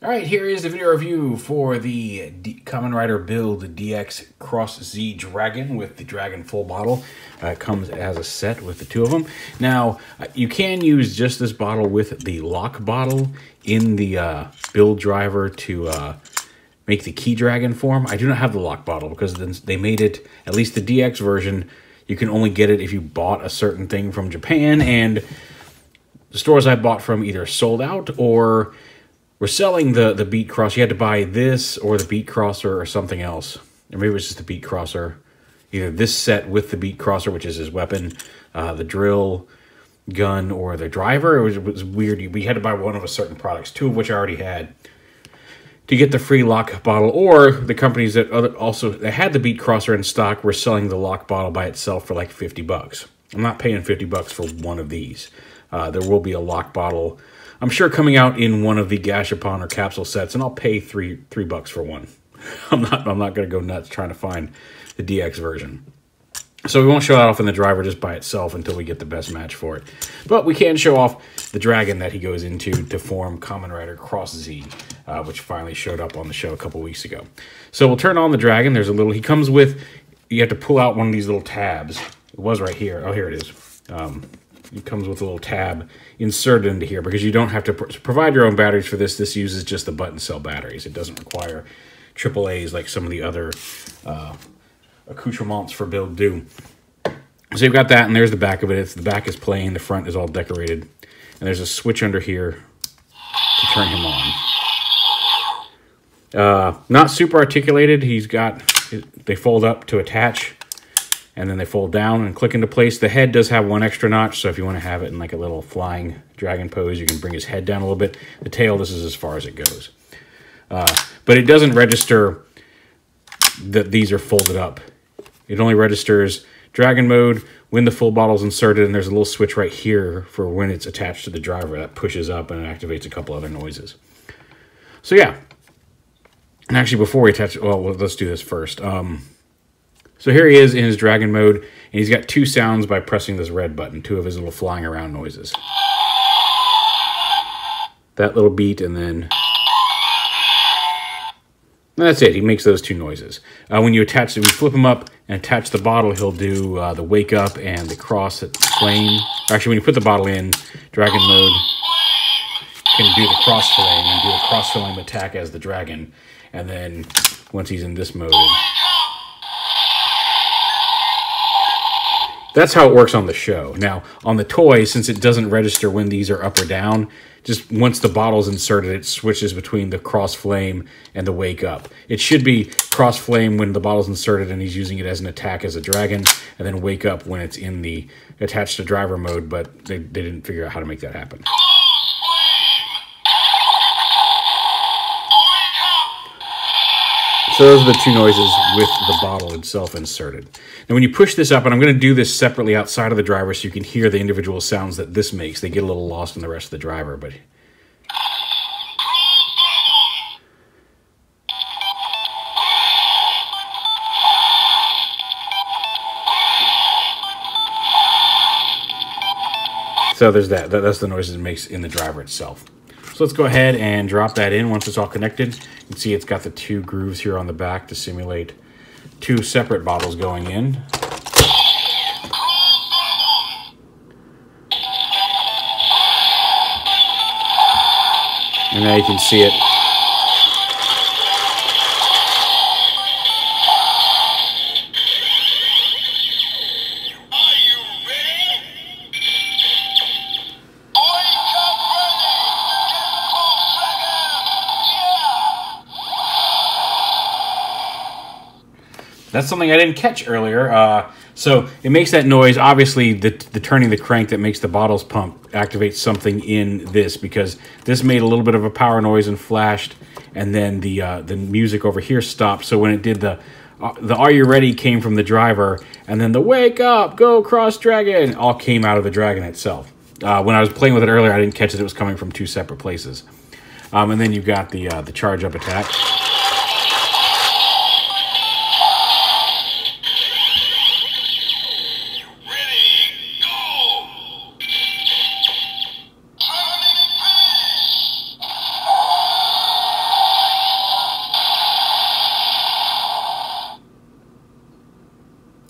Alright, here is the video review for the Kamen Rider Build DX Cross Z Dragon with the Dragon full bottle. It comes as a set with the two of them. Now, you can use just this bottle with the lock bottle in the build driver to make the Key Dragon form. I do not have the lock bottle because they made it, at least the DX version, you can only get it if you bought a certain thing from Japan, and the stores I bought from either sold out or were selling the Beat Cross. You had to buy this or the Beat Crosser or something else. Or maybe it was just the Beat Crosser. Either this set with the Beat Crosser, which is his weapon, the drill gun, or the driver. It was weird. We had to buy one of a certain products, two of which I already had, to get the free lock bottle. Or the companies that that had the Beat Crosser in stock were selling the lock bottle by itself for like 50 bucks. I'm not paying 50 bucks for one of these. There will be a lock bottle, I'm sure, coming out in one of the Gashapon or capsule sets, and I'll pay three bucks for one. I'm not going to go nuts trying to find the DX version. So we won't show that off in the driver just by itself until we get the best match for it. But we can show off the dragon that he goes into to form Kamen Rider Cross Z, which finally showed up on the show a couple weeks ago. So we'll turn on the dragon. There's a little, he comes with, you have to pull out one of these little tabs. It was right here. Oh, here it is. It comes with a little tab inserted into here because you don't have to provide your own batteries for this. This uses just the button cell batteries. It doesn't require AAAs like some of the other accoutrements for build do. So you've got that, and there's the back of it. The back is plain, the front is all decorated, and there's a switch under here to turn him on. Not super articulated. They fold up to attach, and then they fold down and click into place. The head does have one extra notch, so if you want to have it in like a little flying dragon pose, you can bring his head down a little bit. The tail, this is as far as it goes. But it doesn't register that these are folded up. It only registers dragon mode when the full bottle is inserted, and there's a little switch right here for when it's attached to the driver that pushes up and it activates a couple other noises. So yeah. And actually, before we attach it, well, let's do this first. So here he is in his dragon mode, and he's got two sounds by pressing this red button, two of his little flying around noises. That little beat, and then that's it. He makes those two noises. When you flip him up and attach the bottle, he'll do the wake up and the cross flame. Actually, when you put the bottle in dragon mode, you can do the cross flame and do a cross flame attack as the dragon. And then once he's in this mode, that's how it works on the show. Now, on the toy, since it doesn't register when these are up or down, just once the bottle's inserted, it switches between the cross flame and the wake up. It should be cross flame when the bottle's inserted and he's using it as an attack as a dragon, and then wake up when it's in the attached to driver mode, but they didn't figure out how to make that happen. So those are the two noises with the bottle itself inserted. Now when you push this up, and I'm going to do this separately outside of the driver so you can hear the individual sounds that this makes. They get a little lost in the rest of the driver, but so there's that. That's the noises it makes in the driver itself. So let's go ahead and drop that in once it's all connected. You can see it's got the two grooves here on the back to simulate two separate bottles going in. And now you can see it. That's something I didn't catch earlier. So it makes that noise. Obviously, the turning the crank that makes the bottles pump activates something in this, because this made a little bit of a power noise and flashed, and then the music over here stopped. So when it did the Are You Ready came from the driver, and then the Wake Up, Go Cross Dragon all came out of the dragon itself. When I was playing with it earlier, I didn't catch that it was coming from two separate places. And then you've got the charge up attack.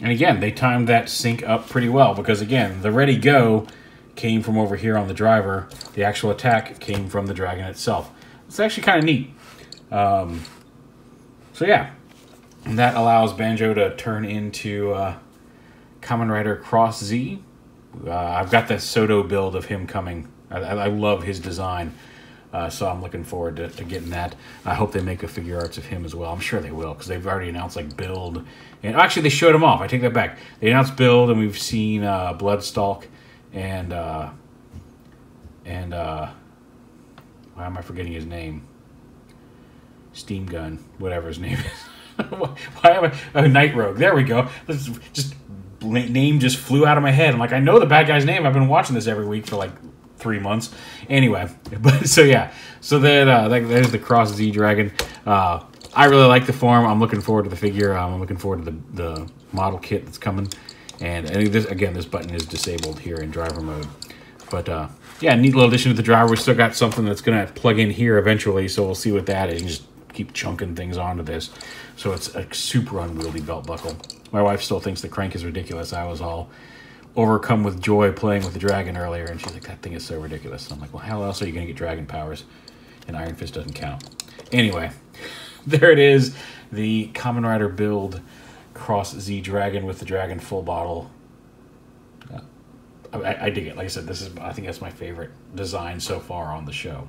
And again, they timed that sync up pretty well because, again, the ready go came from over here on the driver. The actual attack came from the dragon itself. It's actually kind of neat. So yeah, and that allows Banjo to turn into Kamen Rider Cross Z. I've got the Soto build of him coming. I love his design. So I'm looking forward to getting that. I hope they make a figure arts of him as well. I'm sure they will because they've already announced like Build. And actually, they showed him off. I take that back. They announced Build, and we've seen Bloodstalk and why am I forgetting his name? Steam Gun, whatever his name is. Why am I? Night Rogue. There we go. Name just flew out of my head. I'm like, I know the bad guy's name. I've been watching this every week for like 3 months. Anyway, but so yeah, so then there's the Cross Z Dragon. I really like the form. I'm looking forward to the figure. I'm looking forward to the model kit that's coming. And this button is disabled here in driver mode. But yeah, neat little addition to the driver. We still got something that's going to plug in here eventually, so we'll see what that is. You just keep chunking things onto this. So it's a super unwieldy belt buckle. My wife still thinks the crank is ridiculous. I was all overcome with joy playing with the dragon earlier, and she's like, that thing is so ridiculous. And I'm like, well, how else are you going to get dragon powers? And Iron Fist doesn't count. Anyway, there it is. The Kamen Rider build Cross Z Dragon with the dragon full bottle. I dig it. Like I said, I think that's my favorite design so far on the show.